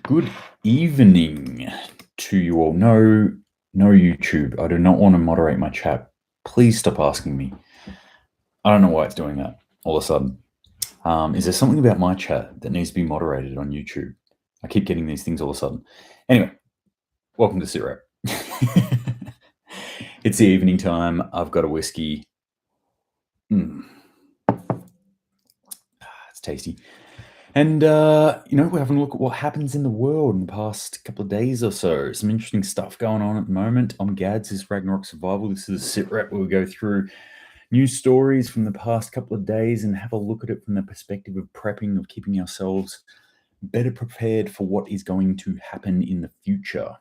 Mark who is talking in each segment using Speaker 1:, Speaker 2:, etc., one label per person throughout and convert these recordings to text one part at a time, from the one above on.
Speaker 1: Good evening to you all. No YouTube. I do not want to moderate my chat. Please stop asking me. I don't know why it's doing that all of a sudden. Is there something about my chat that needs to be moderated on YouTube? I keep getting these things all of a sudden. Anyway, welcome to SitRep. It's the evening time. I've got a whiskey. It's tasty. And, we're having a look at what happens in the world in the past couple of days or so. Some interesting stuff going on at the moment. I'm Gads, this is Ragnarok Survival. This is a SitRep where we go through news stories from the past couple of days and have a look at it from the perspective of prepping, of keeping ourselves better prepared for what is going to happen in the future,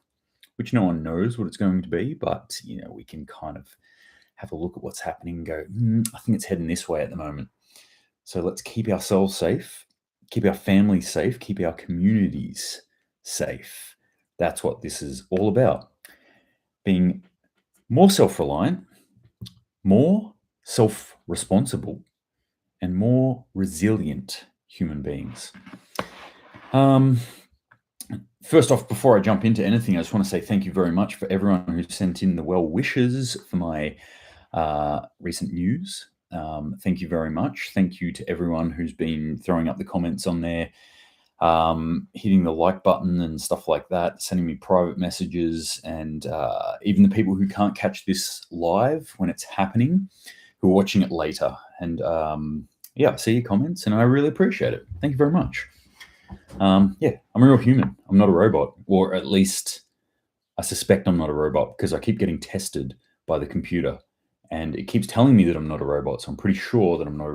Speaker 1: which no one knows what it's going to be, but, we can kind of have a look at what's happening and go, I think it's heading this way at the moment. So let's keep ourselves safe. Keep our families safe, keep our communities safe. That's what this is all about. Being more self-reliant, more self-responsible, and more resilient human beings. First off, before I jump into anything, I just want to say thank you very much for everyone who sent in the well wishes for my recent news. Thank you very much. Thank you to everyone who's been throwing up the comments on there, hitting the like button and stuff like that, sending me private messages, and even the people who can't catch this live when it's happening, who are watching it later. And I see your comments and I really appreciate it. Thank you very much. I'm a real human. I'm not a robot, or at least I suspect I'm not a robot because I keep getting tested by the computer. And it keeps telling me that I'm not a robot, so I'm pretty sure that I'm not a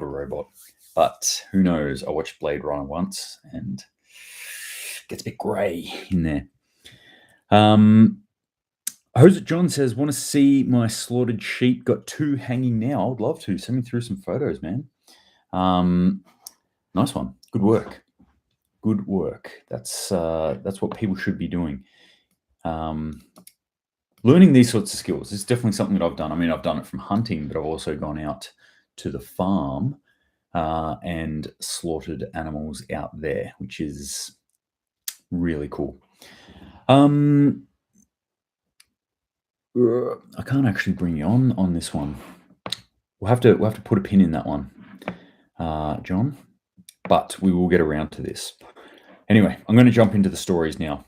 Speaker 1: robot. But who knows? I watched Blade Runner once, and it gets a bit grey in there. Jose John says, want to see my slaughtered sheep? Got 2 hanging now. I'd love to. Send me through some photos, man. Nice one. Good work. Good work. That's what people should be doing. Learning these sorts of skills is definitely something that I've done. I mean, I've done it from hunting, but I've also gone out to the farm and slaughtered animals out there, which is really cool. I can't actually bring you on this one. We'll have to put a pin in that one, John, but we will get around to this. Anyway, I'm going to jump into the stories now.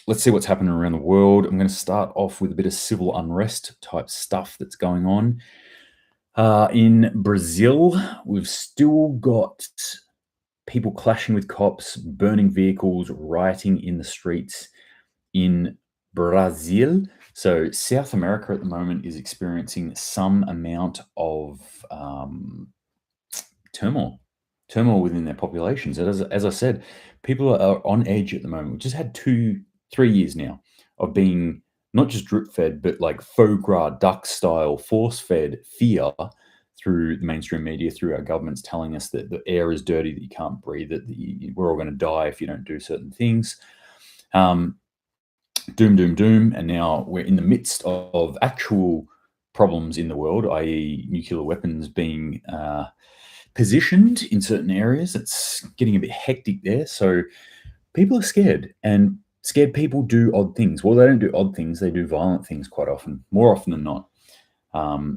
Speaker 1: Let's see what's happening around the world. I'm going to start off with a bit of civil unrest type stuff that's going on. In Brazil, we've still got people clashing with cops, burning vehicles, rioting in the streets in Brazil. So South America at the moment is experiencing some amount of turmoil within their populations. As I said, people are on edge at the moment. We've just had 2-3 years now of being not just drip fed, but like faux gras duck style force fed fear through the mainstream media, through our governments telling us that the air is dirty, that you can't breathe, that we're all going to die if you don't do certain things. Doom. And now we're in the midst of actual problems in the world, i.e. nuclear weapons being positioned in certain areas. It's getting a bit hectic there. So people are scared, and scared people do odd things. Well, they don't do odd things. They do violent things quite often, more often than not.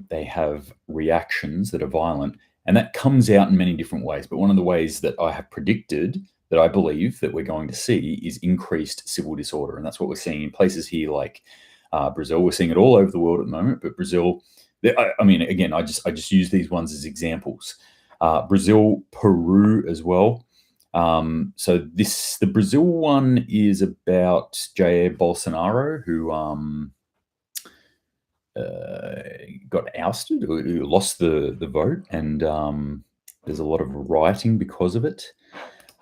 Speaker 1: They have reactions that are violent, and that comes out in many different ways. But one of the ways that I have predicted, that I believe that we're going to see, is increased civil disorder. And that's what we're seeing in places here like Brazil. We're seeing it all over the world at the moment, but Brazil, I mean, again, I just use these ones as examples. Brazil, Peru as well. So the Brazil one is about Jair Bolsonaro, who got ousted, who lost the vote, and there's a lot of rioting because of it.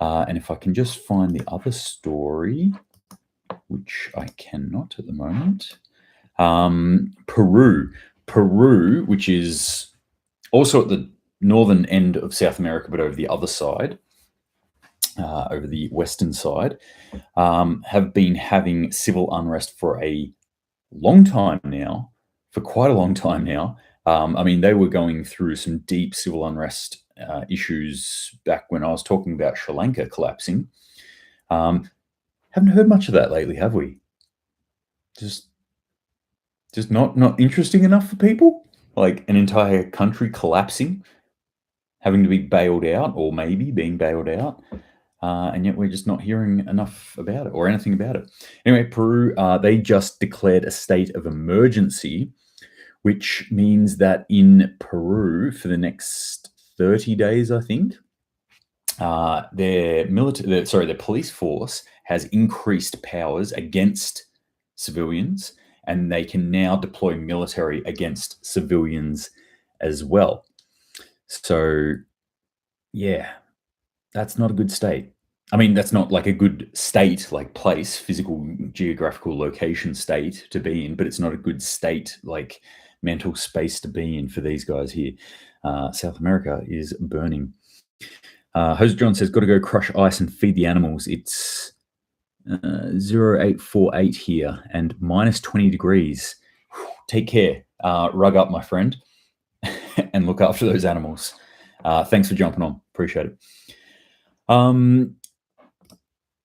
Speaker 1: And if I can just find the other story, which I cannot at the moment, Peru, which is also at the northern end of South America, but over the other side, over the western side, have been having civil unrest for a long time now, for quite a long time now. I mean, they were going through some deep civil unrest issues back when I was talking about Sri Lanka collapsing. Haven't heard much of that lately, have we? Just not interesting enough for people? Like an entire country collapsing, having to be bailed out, or maybe being bailed out, and yet we're just not hearing enough about it or anything about it. Anyway, Peru, they just declared a state of emergency, which means that in Peru for the next 30 days, I think, their police force has increased powers against civilians, and they can now deploy military against civilians as well. So, yeah, that's not a good state. I mean, that's not like a good state, like place, physical, geographical location state to be in, but it's not a good state, like mental space to be in for these guys here. South America is burning. Jose John says, got to go crush ice and feed the animals. It's 0848 here and minus 20 degrees. Take care. Rug up, my friend, and look after those animals. Thanks for jumping on. Appreciate it. Now,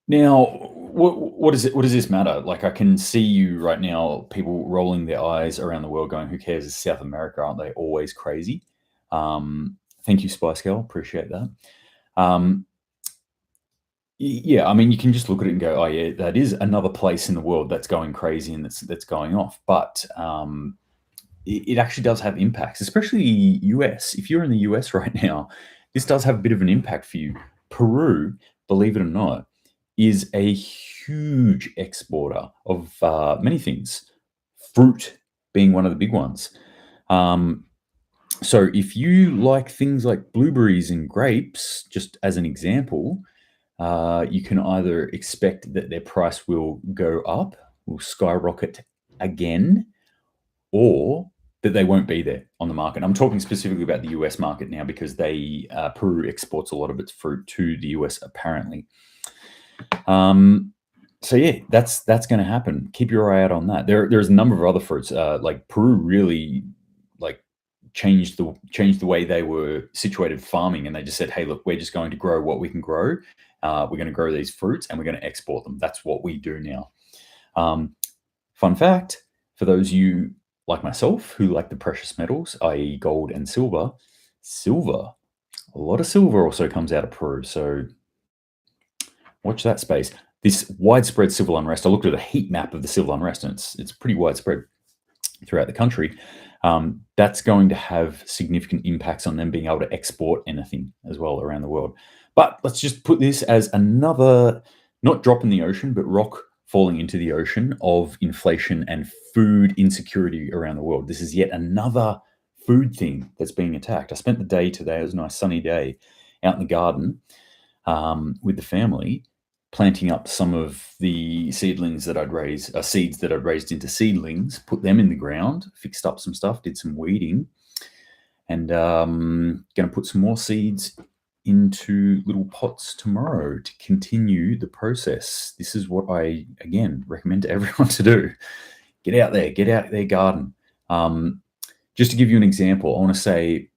Speaker 1: what does this matter? Like, I can see you right now, people rolling their eyes around the world going, who cares? It's South America. Aren't they always crazy? Thank you, Spice Girl. Appreciate that. Yeah, I mean, you can just look at it and go, oh yeah, that is another place in the world that's going crazy and that's going off. But it actually does have impacts, especially US. If you're in the US right now, this does have a bit of an impact for you. Peru, believe it or not, is a huge exporter of many things, fruit being one of the big ones. So if you like things like blueberries and grapes, just as an example, you can either expect that their price will go up, will skyrocket again, or that they won't be there on the market. I'm talking specifically about the US market now because Peru exports a lot of its fruit to the US apparently. So yeah, that's going to happen. Keep your eye out on that. There's a number of other fruits. Like Peru really changed the way they were situated farming, and they just said, hey, look, we're just going to grow what we can grow. We're going to grow these fruits and we're going to export them. That's what we do now. Fun fact, for those of you like myself who like the precious metals, i.e. gold and silver, a lot of silver also comes out of Peru. So watch that space. This widespread civil unrest, I looked at a heat map of the civil unrest, and it's pretty widespread throughout the country. That's going to have significant impacts on them being able to export anything as well around the world. But let's just put this as another, not drop in the ocean, but rock falling into the ocean of inflation and food insecurity around the world. This is yet another food thing that's being attacked. I spent the day today, it was a nice sunny day, out in the garden with the family, planting up some of the seedlings that I'd raised, seeds that I'd raised into seedlings, put them in the ground, fixed up some stuff, did some weeding, and going to put some more seeds into little pots tomorrow to continue the process. This is what I, again, recommend to everyone to do. Get out their garden. Just to give you an example, I want to say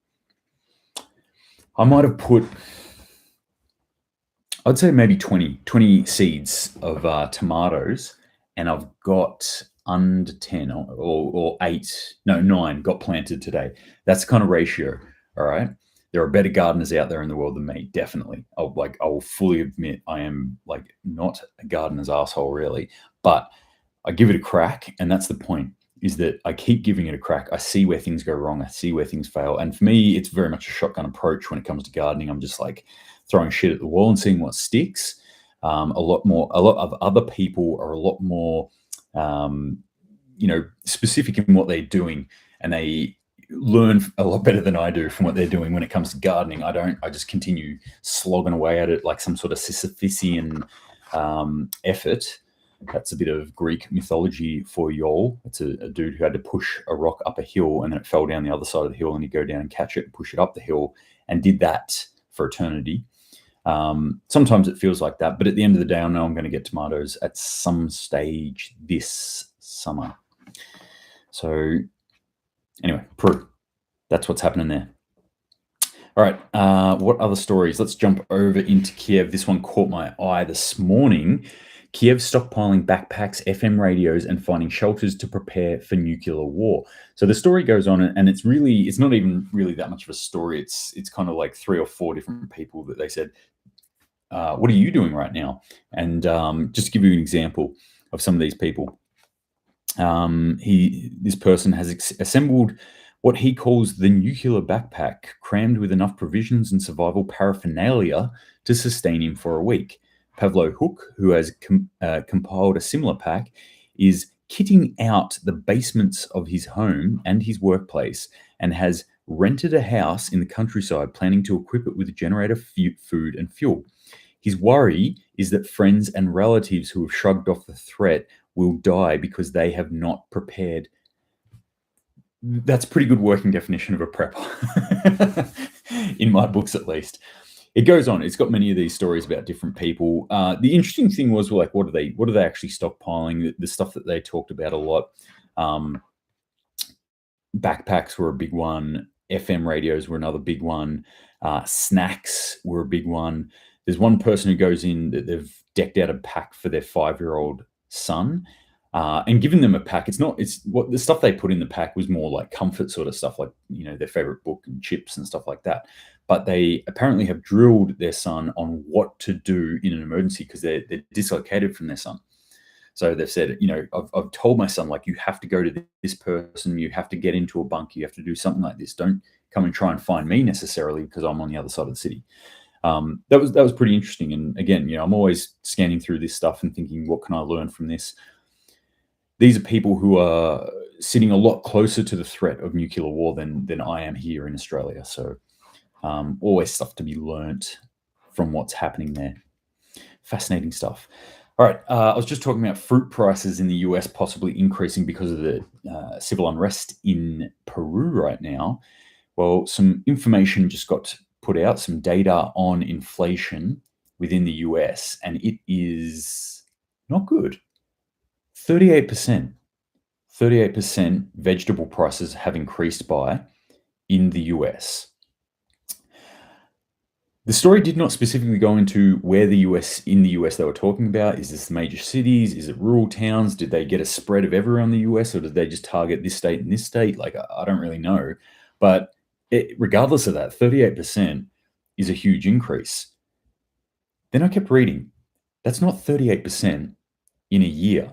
Speaker 1: I might have put, I'd say maybe 20 seeds of tomatoes, and I've got under 10 or 9 got planted today. That's the kind of ratio, all right? There are better gardeners out there in the world than me, definitely. I'll fully admit I am not a gardener's asshole really, but I give it a crack, and that's the point, is that I keep giving it a crack. I see where things go wrong. I see where things fail. And for me, it's very much a shotgun approach when it comes to gardening. I'm just throwing shit at the wall and seeing what sticks. A lot of other people are a lot more, specific in what they're doing, and they learn a lot better than I do from what they're doing when it comes to gardening. I don't. I just continue slogging away at it like some sort of Sisyphean effort. That's a bit of Greek mythology for y'all. It's a dude who had to push a rock up a hill, and then it fell down the other side of the hill, and he'd go down and catch it and push it up the hill, and did that for eternity. Sometimes it feels like that, but at the end of the day, I know I'm going to get tomatoes at some stage this summer. So anyway, Peru, that's what's happening there. All right. What other stories? Let's jump over into Kiev. This one caught my eye this morning. Kiev stockpiling backpacks, FM radios, and finding shelters to prepare for nuclear war. So the story goes on, and it's not even really that much of a story. It's kind of like 3 or 4 different people that they said, "What are you doing right now?" And just to give you an example of some of these people, this person has assembled what he calls the nuclear backpack, crammed with enough provisions and survival paraphernalia to sustain him for a week. Pavlo Hook, who has compiled a similar pack, is kitting out the basements of his home and his workplace, and has rented a house in the countryside, planning to equip it with a generator, food, and fuel. His worry is that friends and relatives who have shrugged off the threat will die because they have not prepared. That's a pretty good working definition of a prepper, in my books at least. It goes on. It's got many of these stories about different people. The interesting thing was, like, what are they actually stockpiling? The stuff that they talked about a lot. Backpacks were a big one. FM radios were another big one. Snacks were a big one. There's one person who goes in that they've decked out a pack for their 5-year-old son, and given them a pack. It's what the stuff they put in the pack was more like comfort sort of stuff, like, their favorite book and chips and stuff like that. But they apparently have drilled their son on what to do in an emergency because they're dislocated from their son. So they've said, I've told my son, like, you have to go to this person, you have to get into a bunker, you have to do something like this. Don't come and try and find me necessarily because I'm on the other side of the city. That was pretty interesting. And again, I'm always scanning through this stuff and thinking, what can I learn from this? These are people who are sitting a lot closer to the threat of nuclear war than I am here in Australia. So always stuff to be learnt from what's happening there. Fascinating stuff. All right, I was just talking about fruit prices in the US possibly increasing because of the civil unrest in Peru right now. Well, some information just got put out, some data on inflation within the US, and it is not good. 38%. 38% vegetable prices have increased by in the US. The story did not specifically go into where in the US they were talking about. Is this the major cities? Is it rural towns? Did they get a spread of everywhere in the US, or did they just target this state and this state? Like, I don't really know. But regardless of that, 38% is a huge increase. Then I kept reading. That's not 38% in a year.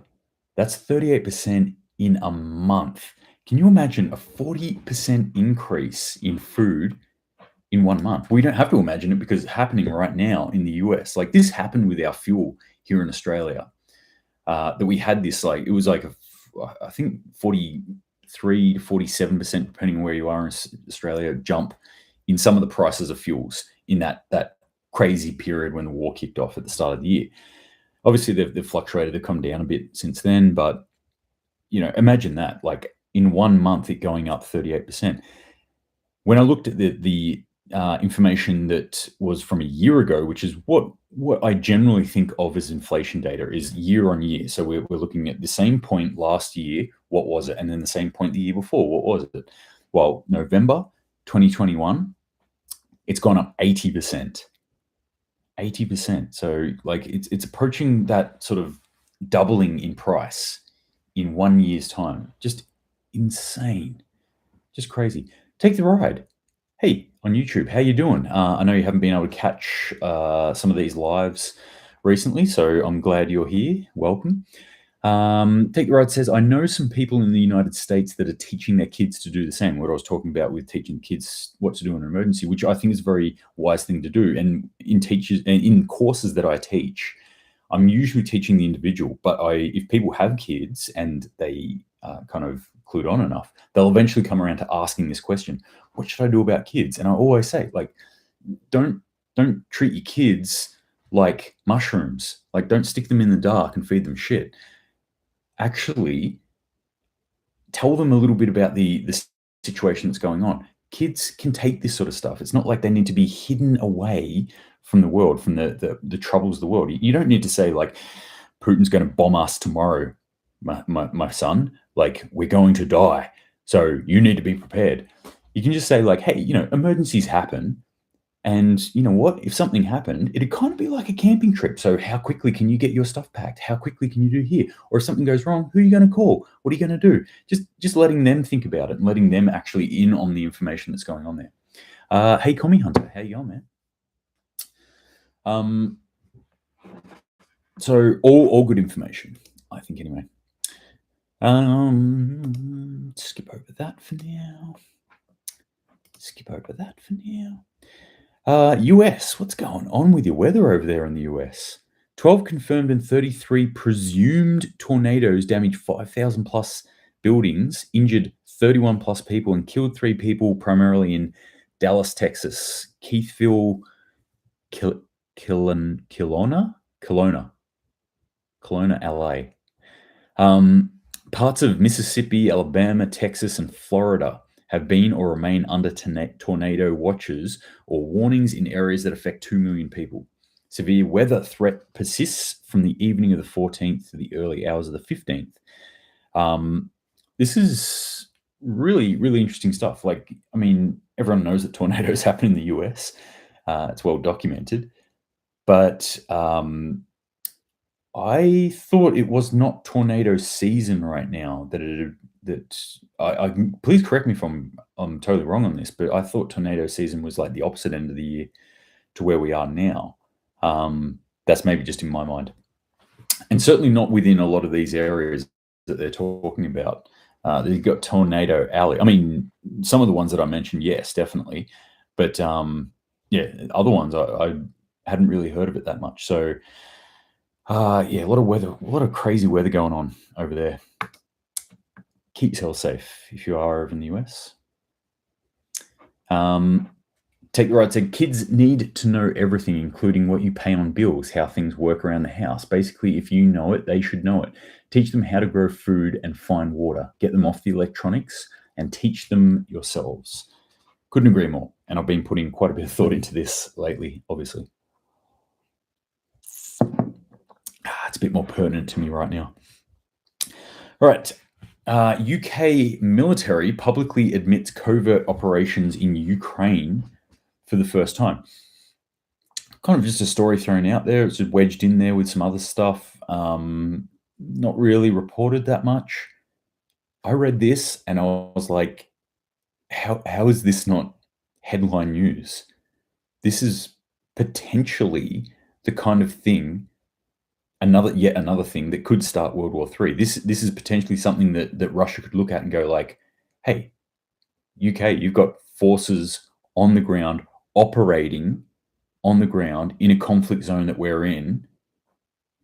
Speaker 1: That's 38% in a month. Can you imagine a 40% increase in food in 1 month? We don't have to imagine it because it's happening right now in the US. Like, this happened with our fuel here in Australia. That we had this, like, it was like I think 43 to 47%, depending on where you are in Australia, jump in some of the prices of fuels in that crazy period when the war kicked off at the start of the year. Obviously, they've fluctuated, they've come down a bit since then, but imagine that, like, in 1 month it going up 38%. When I looked at the information that was from a year ago, which is what I generally think of as inflation data, is year on year. So we're looking at the same point last year, what was it? And then the same point the year before, what was it? Well, November 2021, it's gone up 80%. 80%. So, like, it's approaching that sort of doubling in price in 1 year's time. Just insane. Just crazy. Take the ride. Hey, on YouTube, how you doing? I know you haven't been able to catch some of these lives recently, so I'm glad you're here. Welcome. Take the Ride says, I know some people in the United States that are teaching their kids to do the same. What I was talking about with teaching kids what to do in an emergency, which I think is a very wise thing to do. And in courses that I teach, I'm usually teaching the individual, but if people have kids and they kind of clued on enough, they'll eventually come around to asking this question: what should I do about kids? And I always say, like, don't treat your kids like mushrooms. Like, don't stick them in the dark and feed them shit. Actually, tell them a little bit about the situation that's going on. Kids can take this sort of stuff. It's not like they need to be hidden away from the world, from the troubles of the world. You don't need to say, like, Putin's going to bomb us tomorrow, my son. Like, we're going to die, so you need to be prepared. You can just say, like, hey, emergencies happen. And you know what? If something happened, it'd kind of be like a camping trip. So how quickly can you get your stuff packed? How quickly can you do here? Or if something goes wrong, who are you going to call? What are you going to do? Just letting them think about it and letting them actually in on the information that's going on there. Hey, Commie Hunter, how you going, man? So all good information, I think, anyway. Skip over that for now. US, what's going on with your weather over there in the US? 12 confirmed and 33 presumed tornadoes damaged 5,000 plus buildings, injured 31 plus people, and killed 3 people, primarily in Dallas, Texas, Keithville, Kelowna, LA. Parts of Mississippi, Alabama, Texas, and Florida have been or remain under tornado watches or warnings in areas that affect 2 million people. Severe weather threat persists from the evening of the 14th to the early hours of the 15th. This is really, really interesting stuff. Like, I mean, everyone knows that tornadoes happen in the US. It's well documented. But I thought it was not tornado season right now. Please correct me if I'm totally wrong on this, but I thought tornado season was like the opposite end of the year to where we are now. That's maybe just in my mind, and certainly not within a lot of these areas that they're talking about. They've got tornado alley. I mean, some of the ones that I mentioned, yes, definitely, but yeah, other ones I hadn't really heard of it that much. So. Yeah, a lot of weather, a lot of crazy weather going on over there. Keep yourself safe if you are over in the US. Take the right. So kids need to know everything, including what you pay on bills, how things work around the house. Basically, if you know it, they should know it. Teach them how to grow food and find water. Get them off the electronics and teach them yourselves. Couldn't agree more. And I've been putting quite a bit of thought into this lately, obviously. It's a bit more pertinent to me right now. All right. UK military publicly admits covert operations in Ukraine for the first time. Kind of just a story thrown out there. It's just wedged in there with some other stuff. Not really reported that much. I read this and I was like, how is this not headline news? This is potentially the kind of thing, yet another thing that could start World War III. This is potentially something that Russia could look at and go like, hey, UK, you've got forces on the ground, operating on the ground in a conflict zone that we're in.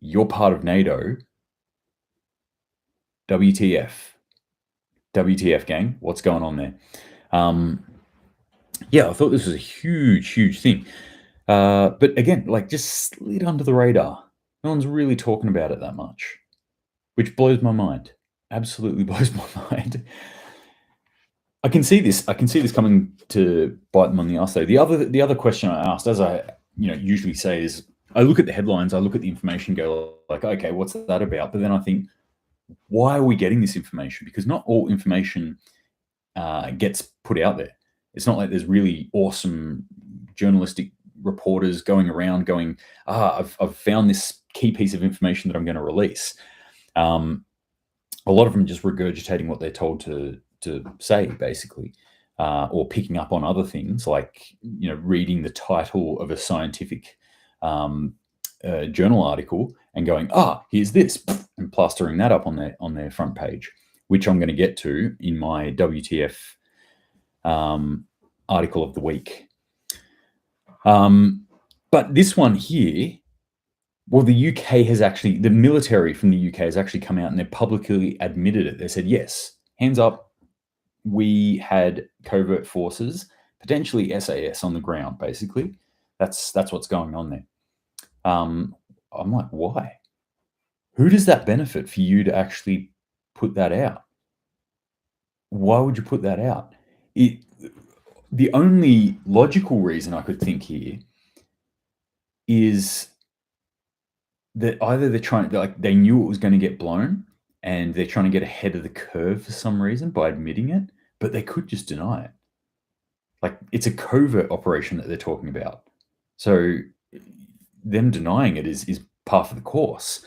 Speaker 1: You're part of NATO. WTF, gang, what's going on there? Yeah, I thought this was a huge thing. But again, like, just slid under the radar. No one's really talking about it that much, which blows my mind. Absolutely blows my mind. I can see this coming to bite them on the arse though. The other question I asked, as I usually say, is I look at the headlines, I look at the information, go like, okay, what's that about? But then I think, why are we getting this information? Because not all information gets put out there. It's not like there's really awesome journalistic reporters going around going, I've found this key piece of information that I'm going to release. A lot of them just regurgitating what they're told to say, basically, or picking up on other things, like reading the title of a scientific journal article and going, here's this, and plastering that up on their front page, which I'm going to get to in my WTF article of the week. But this one here, well, the military from the UK has actually come out and they've publicly admitted it. They said, yes, hands up, we had covert forces, potentially SAS on the ground, basically. That's what's going on there. I'm like, why? Who does that benefit for you to actually put that out? Why would you put that out? The only logical reason I could think here is that either they knew it was going to get blown and they're trying to get ahead of the curve for some reason by admitting it, but they could just deny it. Like, it's a covert operation that they're talking about. So them denying it is par for the course.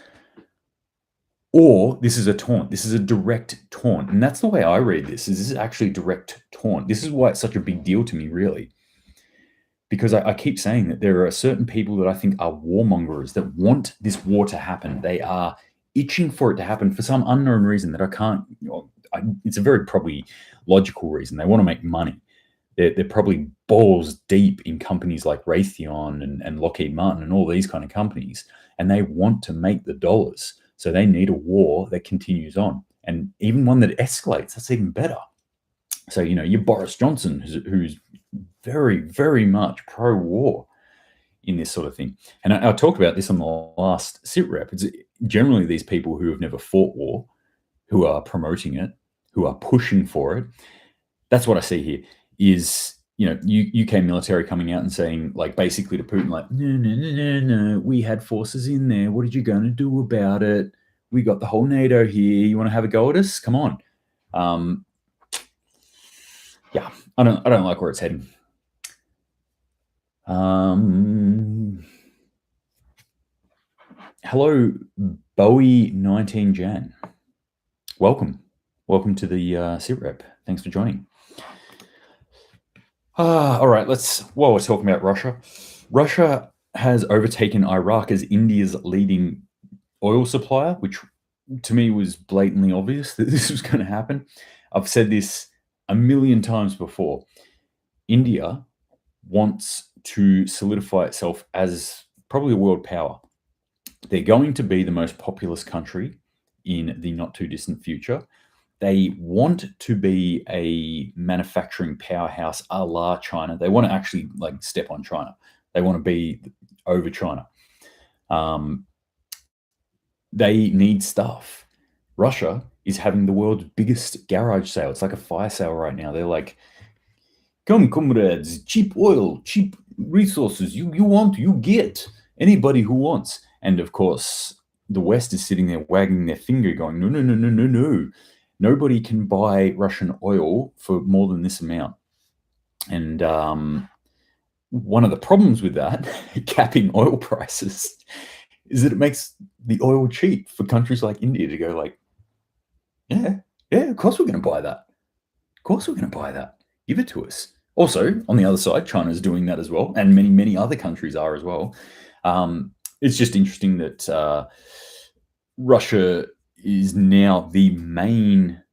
Speaker 1: Or this is a taunt. This is a direct taunt. And that's the way I read this, is this is actually direct taunt. This is why it's such a big deal to me, really. Because I keep saying that there are certain people that I think are warmongers that want this war to happen. They are itching for it to happen for some unknown reason that I can't, it's a very probably logical reason. They want to make money. They're probably balls deep in companies like Raytheon and Lockheed Martin and all these kind of companies, and they want to make the dollars. So they need a war that continues on, and even one that escalates. That's even better. So, you're Boris Johnson, who's very, very much pro-war in this sort of thing. And I talked about this on the last SitRep. It's generally these people who have never fought war, who are promoting it, who are pushing for it. That's what I see here is, UK military coming out and saying, like, basically to Putin, like, no, we had forces in there. What are you going to do about it? We got the whole NATO here. You want to have a go at us? Come on. Yeah, I don't like where it's heading. Hello, Bowie 19 Jan. Welcome to the SitRep. Thanks for joining. All right, while we're talking about Russia has overtaken Iraq as India's leading oil supplier, which to me was blatantly obvious that this was going to happen. I've said this a million times before. India wants to solidify itself as probably a world power. They're going to be the most populous country in the not too distant future. They want to be a manufacturing powerhouse a la China. They want to actually step on China. They want to be over China. They need stuff. Russia is having the world's biggest garage sale. It's like a fire sale right now. They're like, come, comrades, cheap oil, cheap resources. You want, you get. Anybody who wants. And of course, the West is sitting there wagging their finger going, no. Nobody can buy Russian oil for more than this amount. And one of the problems with that, capping oil prices, is that it makes the oil cheap for countries like India to go like, yeah, of course we're going to buy that. Of course we're going to buy that. Give it to us. Also, on the other side, China's doing that as well, and many, many other countries are as well. It's just interesting that Russia is now the main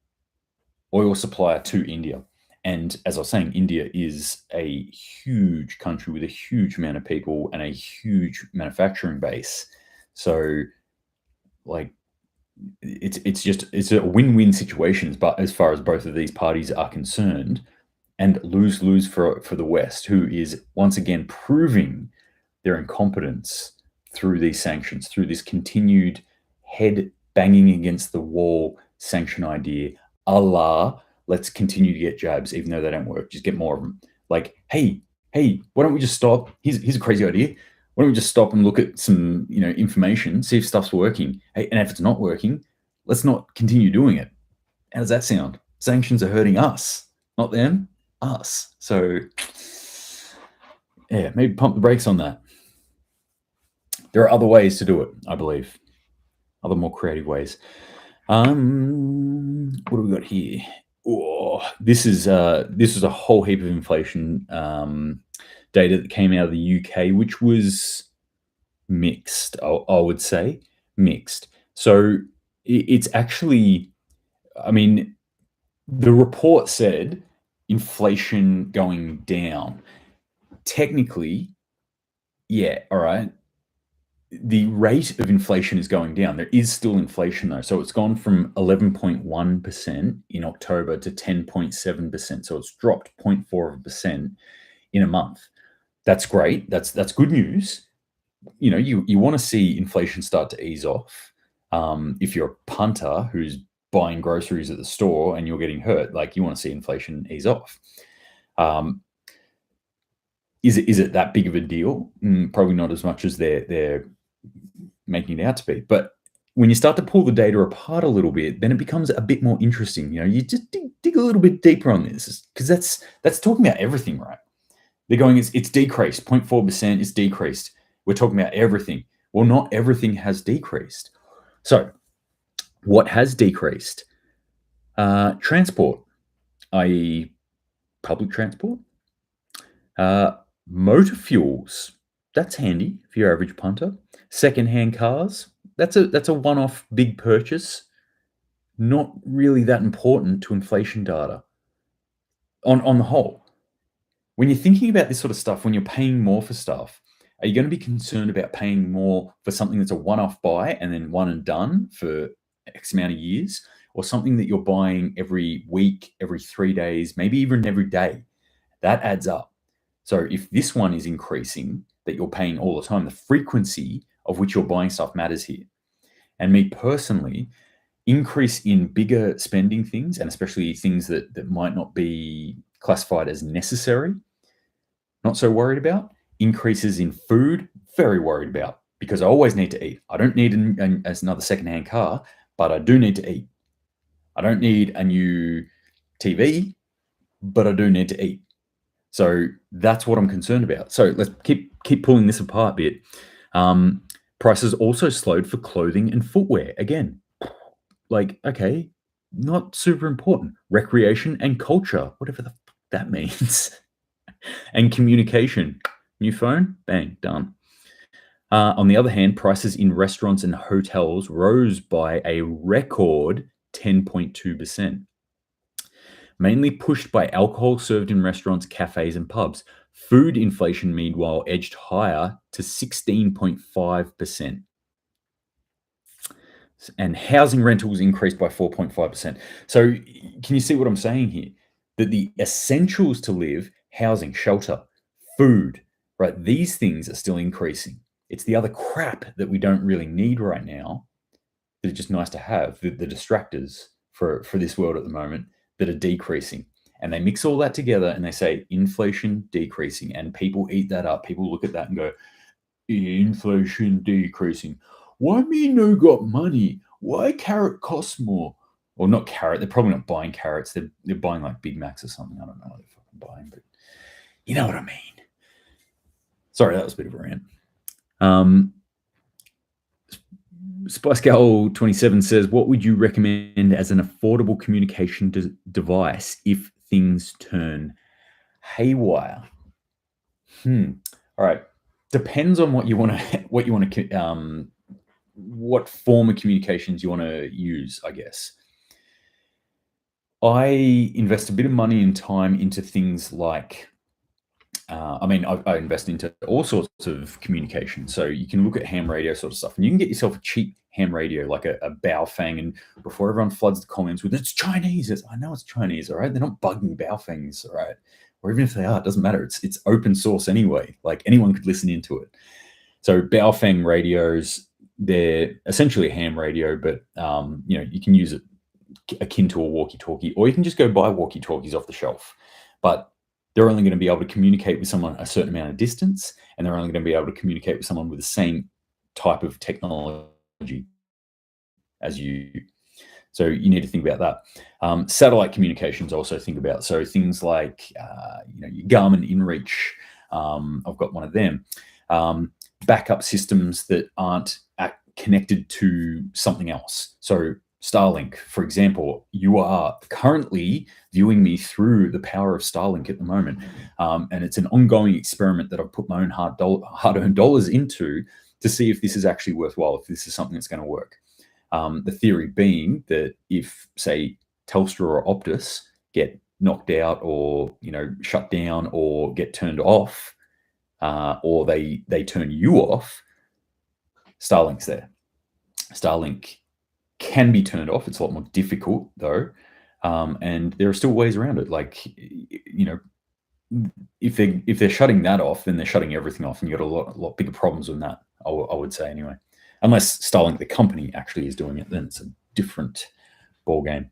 Speaker 1: oil supplier to India. And as I was saying, India is a huge country with a huge amount of people and a huge manufacturing base. So, it's a win-win situation, but as far as both of these parties are concerned, and lose-lose for the West, who is once again proving their incompetence through these sanctions, through this continued head banging against the wall sanction idea, a la, let's continue to get jabs, even though they don't work, just get more of them. Like, hey, why don't we just stop? Here's a crazy idea. Why don't we just stop and look at some, information, see if stuff's working. Hey, and if it's not working, let's not continue doing it. How does that sound? Sanctions are hurting us, not them, us. So, yeah, maybe pump the brakes on that. There are other ways to do it, I believe. Other more creative ways. What do we got here? Oh, this is a whole heap of inflation data that came out of the UK, which was mixed. I would say mixed. So it's actually, the report said inflation going down. Technically, yeah, all right. The rate of inflation is going down. There is still inflation though. So it's gone from 11.1% in October to 10.7%. So it's dropped 0.4% in a month. That's great. That's good news. You want to see inflation start to ease off. If you're a punter who's buying groceries at the store and you're getting hurt, you want to see inflation ease off. Is it that big of a deal? Probably not as much as they're making it out to be. But when you start to pull the data apart a little bit, then it becomes a bit more interesting. You just dig a little bit deeper on this, because that's talking about everything, right? They're going, it's decreased 0.4%. It's decreased. We're talking about everything. Well, not everything has decreased. So, what has decreased? Transport, i.e., public transport. Motor fuels, that's handy for your average punter. Secondhand cars, that's a one-off big purchase. Not really that important to inflation data on the whole. When you're thinking about this sort of stuff, when you're paying more for stuff, are you going to be concerned about paying more for something that's a one-off buy and then one and done for X amount of years, or something that you're buying every week, every 3 days, maybe even every day? That adds up. So if this one is increasing, that you're paying all the time, the frequency of which you're buying stuff matters here. And me personally, increase in bigger spending things, and especially things that might not be classified as necessary, not so worried about. Increases in food, very worried about, because I always need to eat. I don't need another secondhand car, but I do need to eat. I don't need a new TV, but I do need to eat. So that's what I'm concerned about. So let's keep pulling this apart a bit. Prices also slowed for clothing and footwear. Again, like, okay, not super important. Recreation and culture, whatever the fuck that means. And communication. New phone, bang, done. On the other hand, prices in restaurants and hotels rose by a record 10.2%. Mainly pushed by alcohol served in restaurants, cafes, and pubs. Food inflation, meanwhile, edged higher to 16.5%. And housing rentals increased by 4.5%. So can you see what I'm saying here? That the essentials to live, housing, shelter, food, right, these things are still increasing. It's the other crap that we don't really need right now that are just nice to have, the distractors for this world at the moment, that are decreasing. And they mix all that together and they say inflation decreasing, and people eat that up. People look at that and go, inflation decreasing. Why me no got money? Why carrot costs more? Or not carrot, they're probably not buying carrots. They're buying like Big Macs or something. I don't know what they're fucking buying, but you know what I mean. Sorry, that was a bit of a rant. SpiceGal27 says, what would you recommend as an affordable communication device if things turn haywire? All right. Depends on what you want to, what form of communications you want to use, I guess. I invest a bit of money and time into things like, I invest into all sorts of communication. So you can look at ham radio sort of stuff, and you can get yourself a cheap ham radio, like a Baofeng. And before everyone floods the comments with, it's Chinese, I know it's Chinese, all right? They're not bugging Baofengs, all right? Or even if they are, it doesn't matter. It's open source anyway. Like, anyone could listen into it. So Baofeng radios, they're essentially a ham radio, but you can use it akin to a walkie-talkie, or you can just go buy walkie-talkies off the shelf. But they're only going to be able to communicate with someone a certain amount of distance, and they're only going to be able to communicate with someone with the same type of technology as you. So you need to think about that. Satellite communications also think about. So things like, your Garmin InReach. I've got one of them. Backup systems that aren't connected to something else. So Starlink, for example, you are currently viewing me through the power of Starlink at the moment. And it's an ongoing experiment that I've put my own hard-earned dollars into to see if this is actually worthwhile, if this is something that's going to work. The theory being that if, say, Telstra or Optus get knocked out, or shut down, or get turned off, or they turn you off, Starlink's there. Starlink can be turned off. It's a lot more difficult though, and there are still ways around it. Like, if they're shutting that off, then they're shutting everything off, and you got a lot bigger problems than that. I would say anyway. Unless Starlink, the company, actually is doing it, then it's a different ball game.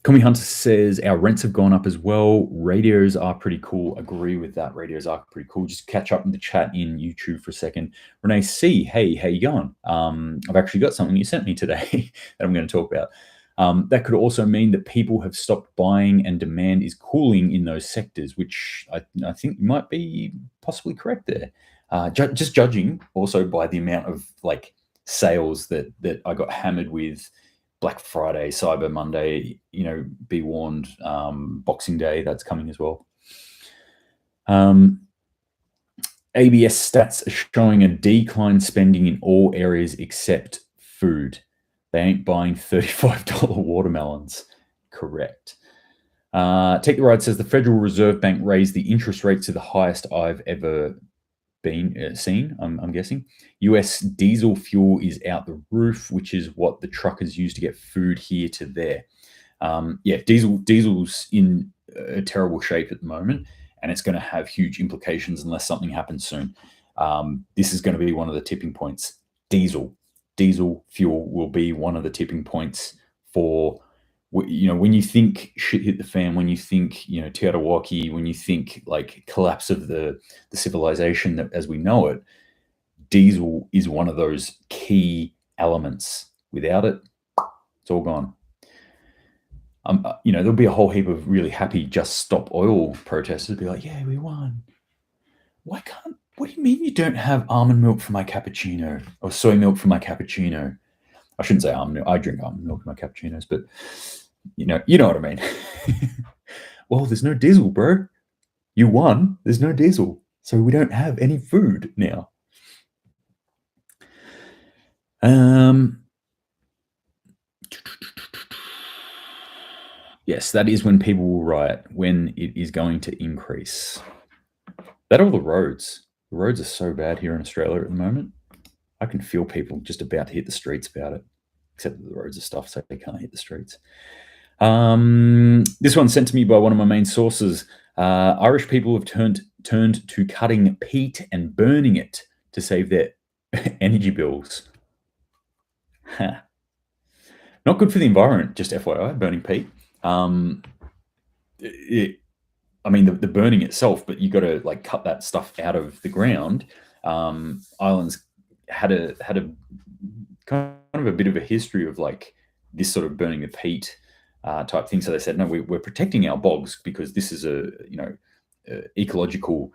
Speaker 1: Commie Hunter says our rents have gone up as well. Radios are pretty cool. Agree with that. Radios are pretty cool. Just catch up in the chat in YouTube for a second. Renee C, hey, how you going? I've actually got something you sent me today that I'm going to talk about. That could also mean that people have stopped buying and demand is cooling in those sectors, which I think you might be possibly correct there. Just judging also by the amount of like sales that I got hammered with Black Friday, Cyber Monday, be warned, Boxing Day, that's coming as well. ABS stats are showing a decline spending in all areas except food. They ain't buying $35 watermelons. Correct. Take the Ride says the Federal Reserve Bank raised the interest rate to the highest I've ever been seen, I'm guessing. US diesel fuel is out the roof, which is what the truckers use to get food here to there. Diesel's in a terrible shape at the moment, and it's going to have huge implications unless something happens soon. This is going to be one of the tipping points. Diesel fuel will be one of the tipping points for, when you think shit hit the fan, when you think, Te Arawaki, when you think like collapse of the civilization that as we know it, diesel is one of those key elements. Without it, it's all gone. There'll be a whole heap of really happy Just Stop Oil protesters be like, yeah, we won. What do you mean you don't have almond milk for my cappuccino or soy milk for my cappuccino? I shouldn't say almond milk. I drink almond milk in my cappuccinos, but you know what I mean. Well, there's no diesel, bro. You won. There's no diesel. So we don't have any food now. Yes, that is when people will riot, when it is going to increase. That or the roads. The roads are so bad here in Australia at the moment. I can feel people just about to hit the streets about it, except that the roads are stuff, so they can't hit the streets. This one's sent to me by one of my main sources. Irish people have turned to cutting peat and burning it to save their energy bills. Not good for the environment, just FYI, burning peat. The burning itself, but you got to like cut that stuff out of the ground. Ireland's had a kind of a bit of a history of like this sort of burning the peat type thing. So they said, no, we're protecting our bogs because this is a ecological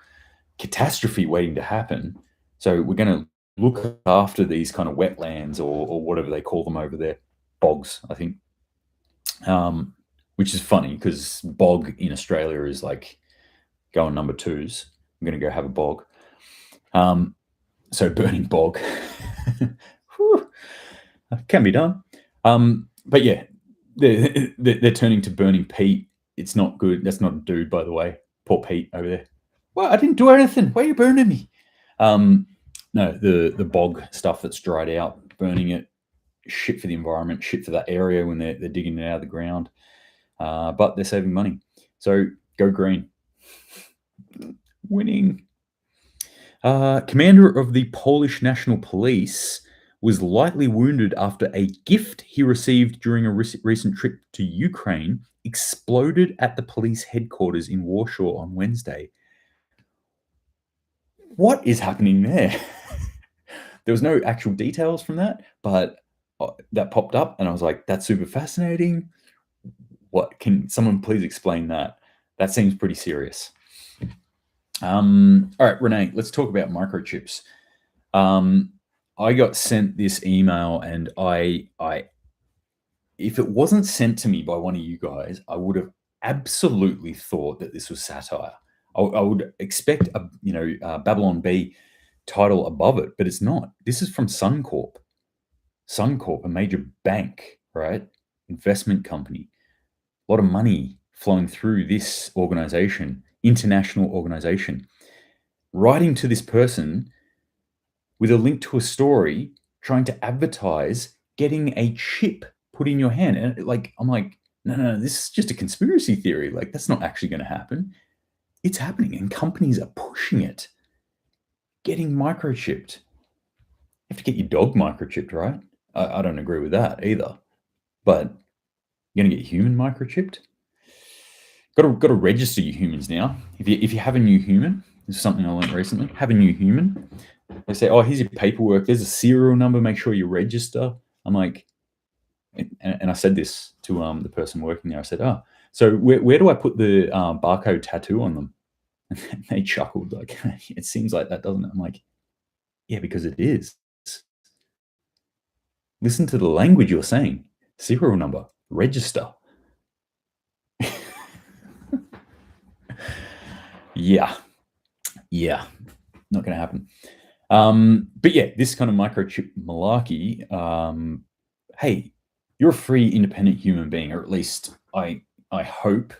Speaker 1: catastrophe waiting to happen. So we're going to look after these kind of wetlands or whatever they call them over there, bogs, I think. Which is funny because bog in Australia is like going number twos. I'm going to go have a bog. So burning bog can be done. But yeah, they're turning to burning peat. It's not good. That's not a dude, by the way. Poor Pete over there. Well, I didn't do anything. Why are you burning me? No, the bog stuff that's dried out, burning it, shit for the environment, shit for that area when they're digging it out of the ground. But they're saving money. So go green. Winning. Commander of the Polish National Police was lightly wounded after a gift he received during a recent trip to Ukraine exploded at the police headquarters in Warsaw on Wednesday. What is happening there? There was no actual details from that, but that popped up and I was like, that's super fascinating. What can someone please explain that? That seems pretty serious. All right, Renee, let's talk about microchips. I got sent this email and I if it wasn't sent to me by one of you guys, I would have absolutely thought that this was satire. I would expect a Babylon Bee title above it, but it's not. This is from Suncorp. Suncorp, a major bank, right? Investment company. A lot of money flowing through this organization, international organization, writing to this person with a link to a story trying to advertise getting a chip put in your hand. And I'm like, no, this is just a conspiracy theory. Like, that's not actually going to happen. It's happening, and companies are pushing it. Getting microchipped. You have to get your dog microchipped, right? I don't agree with that either. But You're going to get human microchipped. Got to register your humans now. If you have a new human, this is something I learned recently. Have a new human. They say, oh, here's your paperwork. There's a serial number. Make sure you register. I'm like, and I said this to the person working there. I said, oh, so where do I put the barcode tattoo on them? And they chuckled like, it seems like that, doesn't it? I'm like, yeah, because it is. Listen to the language you're saying. Serial number, register. Yeah, not going to happen. But yeah, this kind of microchip malarkey. Hey, you're a free, independent human being, or at least I hope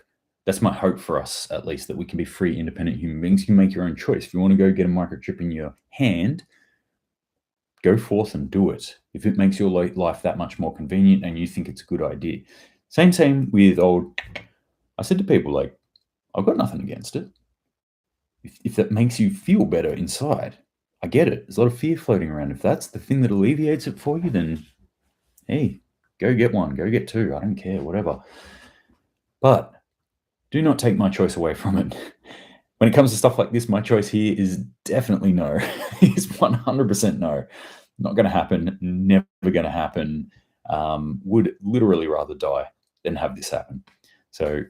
Speaker 1: that's my hope for us, at least, that we can be free, independent human beings. You can make your own choice. If you want to go get a microchip in your hand, go forth and do it. If it makes your life that much more convenient and you think it's a good idea. Same with I said to people, like, I've got nothing against it. If that makes you feel better inside, I get it. There's a lot of fear floating around. If that's the thing that alleviates it for you, then hey, go get one, go get two. I don't care, whatever. But do not take my choice away from it. When it comes to stuff like this, my choice here is definitely no. It's 100% no. Not going to happen. Never going to happen. Would literally rather die than have this happen. So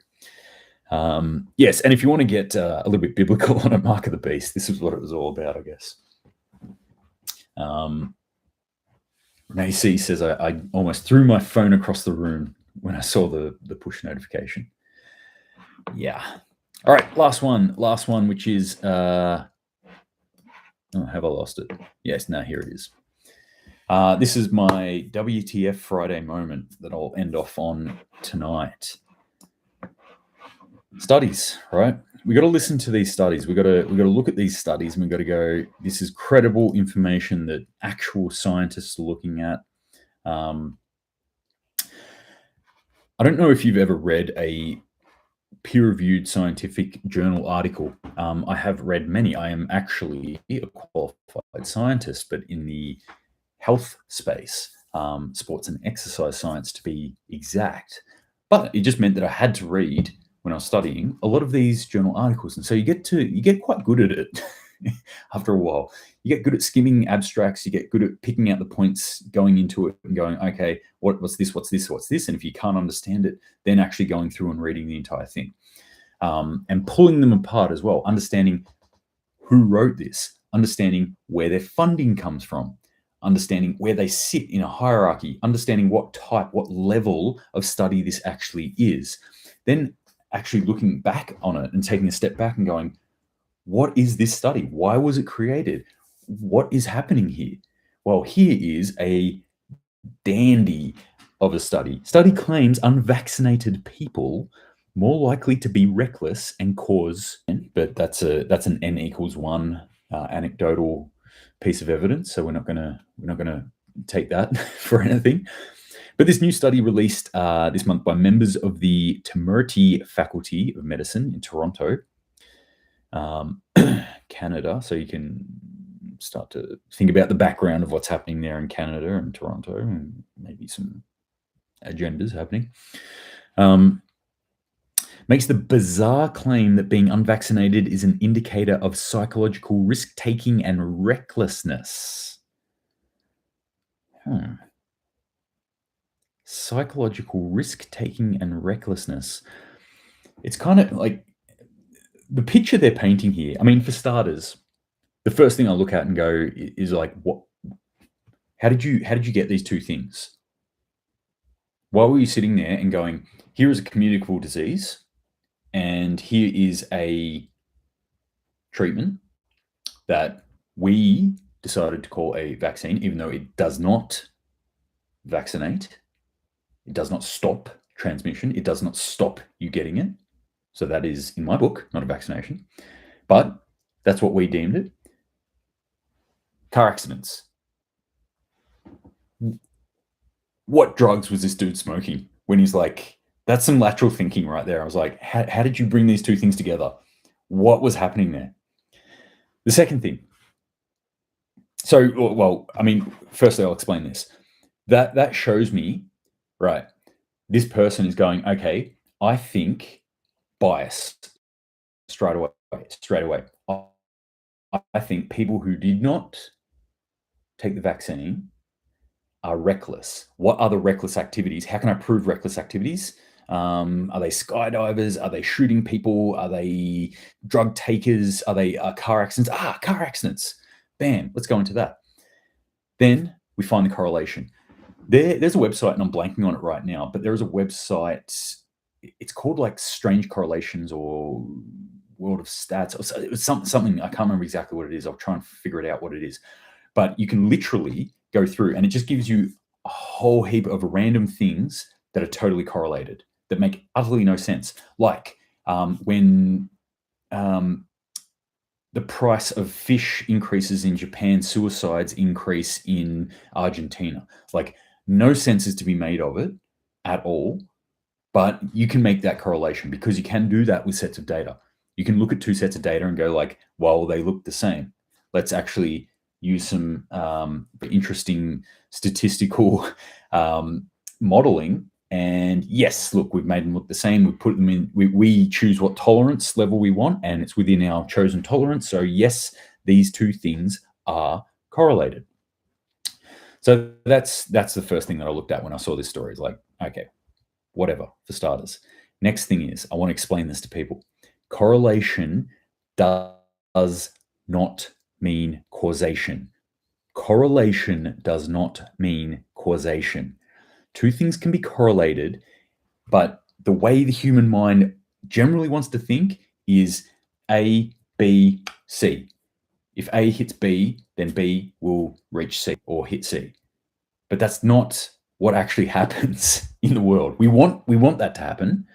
Speaker 1: yes, and if you want to get a little bit biblical on a mark of the beast, this is what it was all about, I guess. Renee C says, I almost threw my phone across the room when I saw the push notification. Yeah. All right, last one, which is, oh, have I lost it? Yes, now here it is. This is my WTF Friday moment that I'll end off on tonight. Studies, right? We got to listen to these studies. We got to look at these studies, and we got to go, this is credible information that actual scientists are looking at. I don't know if you've ever read a peer-reviewed scientific journal article. I have read many. I am actually a qualified scientist, but in the health space, sports and exercise science to be exact. But it just meant that I had to read, when I was studying, a lot of these journal articles. And so you get quite good at it after a while. You get good at skimming abstracts. You get good at picking out the points, going into it and going, okay, what's this? And if you can't understand it, then actually going through and reading the entire thing. And pulling them apart as well, understanding who wrote this, understanding where their funding comes from, understanding where they sit in a hierarchy, understanding what level of study this actually is. Then actually looking back on it and taking a step back and going, what is this study? Why was it created? What is happening here? Well, here is a dandy of a study. Study claims unvaccinated people more likely to be reckless and cause, but that's an N equals 1 anecdotal piece of evidence. So we're not gonna take that for anything. But this new study released this month by members of the Temerity Faculty of Medicine in Toronto, Canada. So you can start to think about the background of what's happening there in Canada and Toronto, and maybe some agendas happening. Makes the bizarre claim that being unvaccinated is an indicator of psychological risk-taking and recklessness. Psychological risk-taking and recklessness. It's kind of like the picture they're painting here. I mean, for starters, the first thing I look at and go is like, what? How did you get these two things? Why were you sitting there and going, here is a communicable disease, and here is a treatment that we decided to call a vaccine, even though it does not vaccinate. It does not stop transmission. It does not stop you getting it. So that is, in my book, not a vaccination. But that's what we deemed it. Car accidents. What drugs was this dude smoking when he's like, that's some lateral thinking right there. I was like, how did you bring these two things together? What was happening there? The second thing. So, well, I mean, firstly, I'll explain this. That shows me, right, this person is going, okay, I think biased straight away. Straight away. I think people who did not take the vaccine are reckless. What are the reckless activities? How can I prove reckless activities? Are they skydivers? Are they shooting people? Are they drug takers? Are they car accidents? Car accidents. Bam, let's go into that. Then we find the correlation. There's a website, and I'm blanking on it right now, but there is a website. It's called like Strange Correlations or World of Stats. It was something, I can't remember exactly what it is. I'll try and figure it out what it is. But you can literally go through, and it just gives you a whole heap of random things that are totally correlated, that make utterly no sense. Like when the price of fish increases in Japan, suicides increase in Argentina. Like, no sense is to be made of it at all, but you can make that correlation because you can do that with sets of data. You can look at two sets of data and go like, well, they look the same. Let's actually use some interesting statistical modeling. And yes, look, we've made them look the same. We put them in, we choose what tolerance level we want, and it's within our chosen tolerance. So yes, these two things are correlated. So that's the first thing that I looked at when I saw this story. Is like, okay, whatever, for starters. Next thing is, I want to explain this to people. Correlation does not mean causation. Correlation does not mean causation. Two things can be correlated, but the way the human mind generally wants to think is A, B, C. If A hits B, then B will reach C or hit C. But that's not what actually happens in the world. We want that to happen,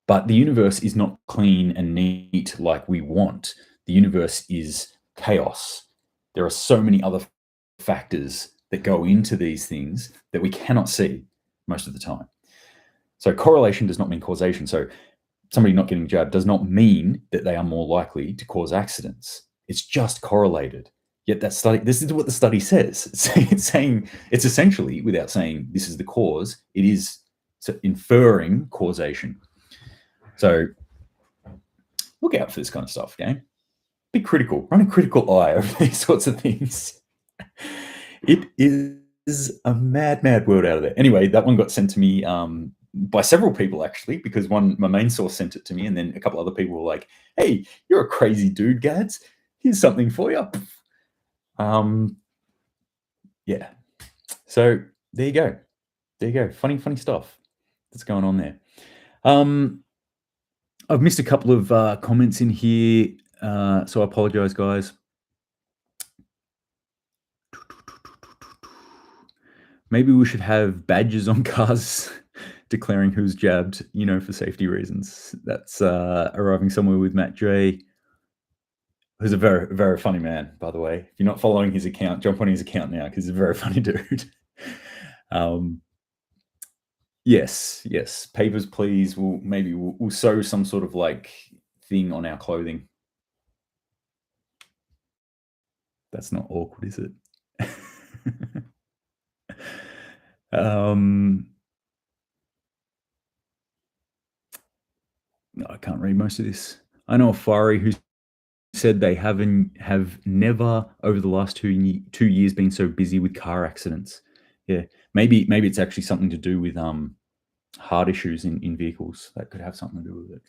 Speaker 1: but the universe is not clean and neat like we want. The universe is chaos. There are so many other factors that go into these things that we cannot see most of the time. So correlation does not mean causation. So somebody not getting jabbed does not mean that they are more likely to cause accidents. It's just correlated. Yet that study, this is what the study says. It's saying, it's essentially, without saying this is the cause, it is inferring causation. So look out for this kind of stuff, gang. Be critical. Run a critical eye over these sorts of things. It is a mad, mad world out of there. Anyway, that one got sent to me by several people, actually, because my main source sent it to me, and then a couple other people were like, hey, you're a crazy dude, Gads. Here's something for you. Yeah. So there you go. There you go. Funny stuff that's going on there. I've missed a couple of comments in here, so I apologize, guys. Maybe we should have badges on cars declaring who's jabbed, for safety reasons. That's arriving somewhere with Matt J, who's a very, very funny man, by the way. If you're not following his account, jump on his account now, because he's a very funny dude. Yes. Papers, please. We'll sew some sort of like thing on our clothing. That's not awkward, is it? No, I can't read most of this. I know a fiery who said they have never over the last 2 years been so busy with car accidents. Yeah, maybe it's actually something to do with heart issues in vehicles. That could have something to do with it.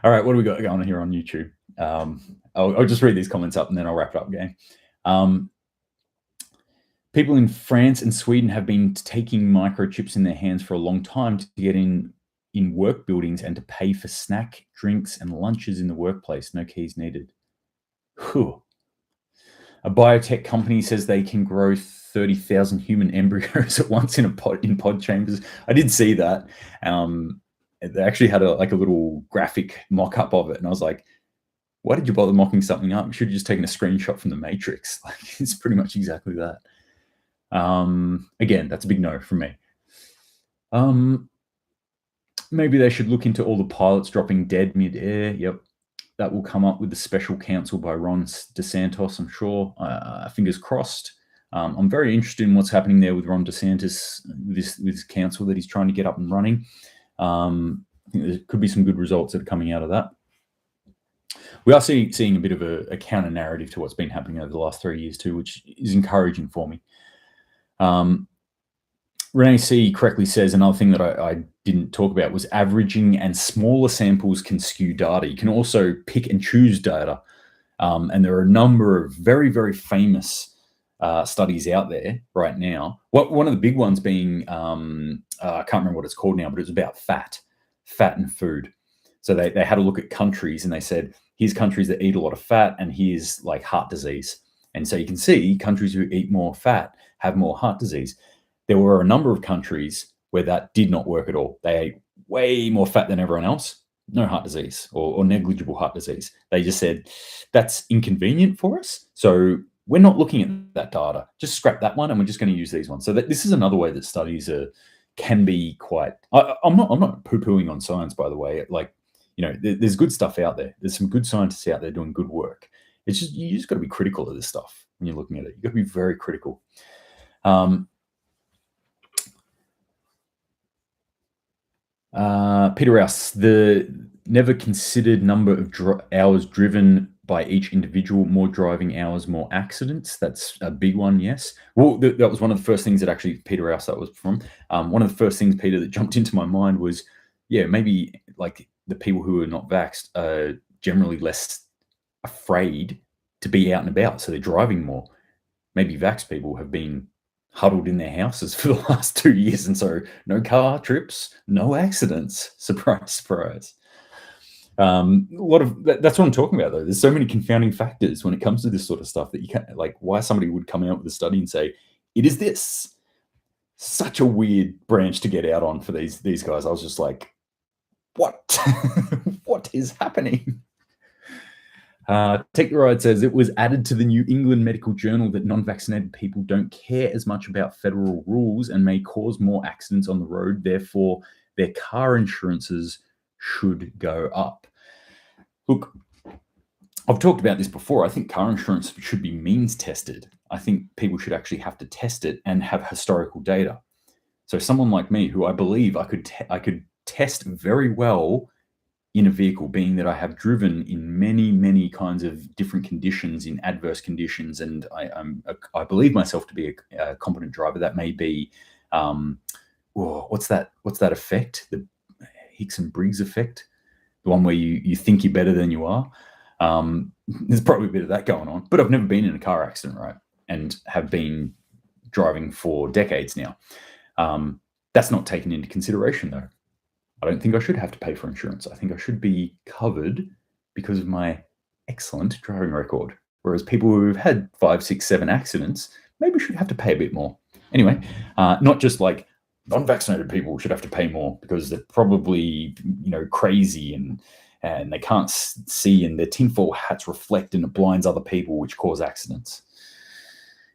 Speaker 1: All right, what do we got going on here on YouTube? I'll just read these comments up and then I'll wrap it up, gang. People in France and Sweden have been taking microchips in their hands for a long time to get in work buildings and to pay for snack, drinks, and lunches in the workplace. No keys needed. Whew. A biotech company says they can grow 30,000 human embryos at once in pod chambers. I did see that. They actually had a little graphic mock-up of it, and I was like, why did you bother mocking something up? You should have just taken a screenshot from the Matrix. Like, it's pretty much exactly that. Again, that's a big no from me. Maybe they should look into all the pilots dropping dead mid-air. Yep, that will come up with the special counsel by Ron DeSantis, I'm sure. Fingers crossed. I'm very interested in what's happening there with Ron DeSantis, with this council that he's trying to get up and running. I think there could be some good results that are coming out of that. We are seeing a bit of a counter narrative to what's been happening over the last 3 years too, which is encouraging for me. Renee C correctly says another thing that I didn't talk about was averaging and smaller samples can skew data. You can also pick and choose data. And there are a number of very, very famous studies out there right now. One of the big ones being, I can't remember what it's called now, but it's about fat and food. So they had a look at countries and they said, here's countries that eat a lot of fat and here's like heart disease. And so you can see countries who eat more fat have more heart disease. There were a number of countries where that did not work at all. They ate way more fat than everyone else, no heart disease or negligible heart disease. They just said, that's inconvenient for us. So we're not looking at that data. Just scrap that one and we're just going to use these ones. So this is another way that studies can be quite, I'm not poo-pooing on science, by the way. Like, there's good stuff out there. There's some good scientists out there doing good work. It's just, you just got to be critical of this stuff when you're looking at it. You've got to be very critical. Peter Rouse, the never considered number of hours driven by each individual, more driving hours, more accidents. That's a big one, yes. Well, that was one of the first things that actually, Peter Rouse, that was from. One of the first things, Peter, that jumped into my mind was, maybe like the people who are not vaxxed are generally less afraid to be out and about, so they're driving more. Maybe vaxxed people have been huddled in their houses for the last 2 years, and so no car trips, no accidents. Surprise, surprise. That's what I'm talking about, though. There's so many confounding factors when it comes to this sort of stuff that you can't, like, why somebody would come out with a study and say it is this. Such a weird branch to get out on for these guys. I was just like, what? What is happening? Take the Ride says it was added to the New England Medical Journal that non-vaccinated people don't care as much about federal rules and may cause more accidents on the road. Therefore, their car insurances should go up. Look, I've talked about this before. I think car insurance should be means tested. I think people should actually have to test it and have historical data. So someone like me, who I believe I could test very well in a vehicle, being that I have driven in many, many kinds of different conditions, in adverse conditions, and I believe myself to be a competent driver. That may be, what's that effect? The Hicks and Briggs effect, the one where you think you're better than you are. There's probably a bit of that going on, but I've never been in a car accident, right? And have been driving for decades now. That's not taken into consideration, though. I don't think I should have to pay for insurance. I think I should be covered because of my excellent driving record. Whereas people who've had 5, 6, 7 accidents maybe should have to pay a bit more. Anyway, not just like non-vaccinated people should have to pay more because they're probably, crazy and they can't see, and their tinfoil hats reflect and it blinds other people, which cause accidents.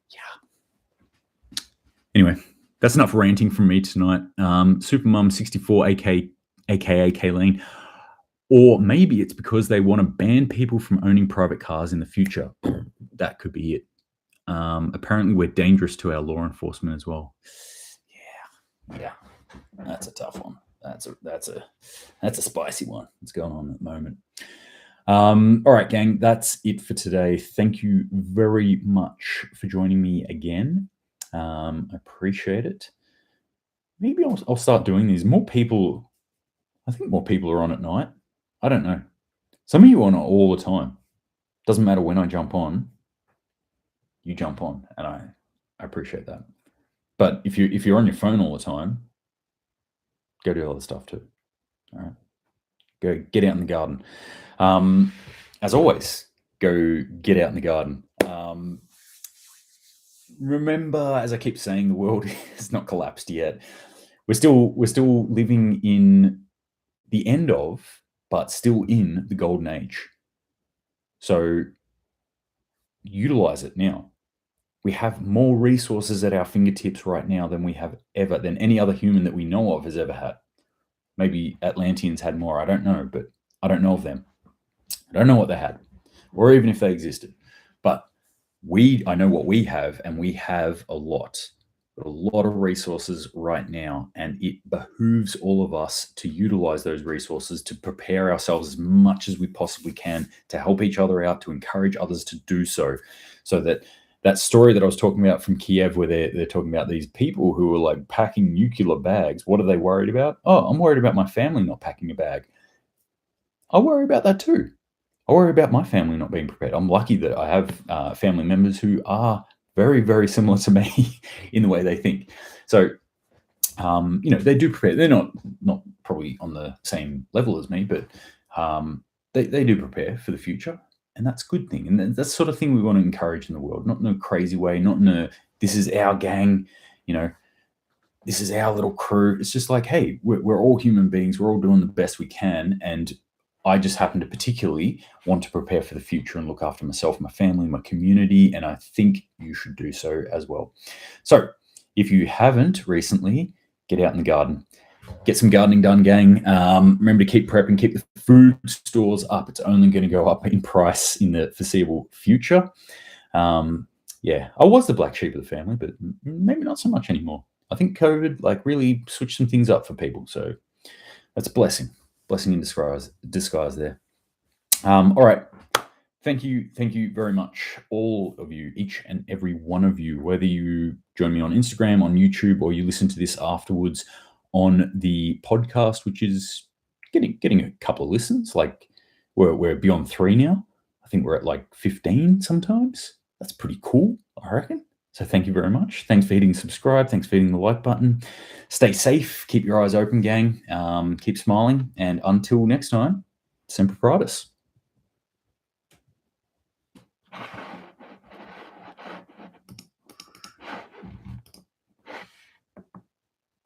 Speaker 1: Yeah. Anyway, that's enough ranting from me tonight. Supermum64, aka Kayleen. Or maybe it's because they want to ban people from owning private cars in the future. That could be it. Apparently, we're dangerous to our law enforcement as well. Yeah, that's a tough one. That's a spicy one that's going on at the moment. All right, gang, that's it for today. Thank you very much for joining me again. I appreciate it. Maybe I'll start doing these. I think more people are on at night. I don't know. Some of you are on all the time. Doesn't matter when I jump on, you jump on, and I appreciate that. But if you're on your phone all the time, go do other stuff too. All right. Go get out in the garden. As always, go get out in the garden. Remember, as I keep saying, the world has not collapsed yet. We're still living in the end of, but still in the golden age. So utilize it now. We have more resources at our fingertips right now than any other human that we know of has ever had. Maybe Atlanteans had more, I don't know, but I don't know of them. I don't know what they had, or even if they existed. But I know what we have, and we have a lot. Got a lot of resources right now, and it behooves all of us to utilize those resources to prepare ourselves as much as we possibly can to help each other out, to encourage others to do so, so that that story that I was talking about from Kiev, where they're talking about these people who are like packing nuclear bags. What are they worried about? Oh, I'm worried about my family not packing a bag. I worry about that too. I worry about my family not being prepared. I'm lucky that I have family members who are very, very similar to me in the way they think. So, they do prepare. They're not probably on the same level as me, but they do prepare for the future, and that's a good thing. And that's the sort of thing we want to encourage in the world, not in a crazy way, not in a this is our gang, you know, this is our little crew. It's just like, hey, we're all human beings. We're all doing the best we can, and I just happen to particularly want to prepare for the future and look after myself, my family, my community, and I think you should do so as well. So, if you haven't recently, get out in the garden. Get some gardening done, gang. Remember to keep prepping, keep the food stores up. It's only going to go up in price in the foreseeable future. Yeah, I was the black sheep of the family, but maybe not so much anymore. I think COVID really switched some things up for people. So that's a blessing in disguise there. All right. Thank you very much, all of you, each and every one of you, whether you join me on Instagram, on YouTube, or you listen to this afterwards on the podcast, which is getting a couple of listens. Like we're beyond 3 now. I think we're at 15 sometimes. That's pretty cool, I reckon. So thank you very much. Thanks for hitting subscribe. Thanks for hitting the like button. Stay safe. Keep your eyes open, gang. Keep smiling. And until next time, Semper Paratus.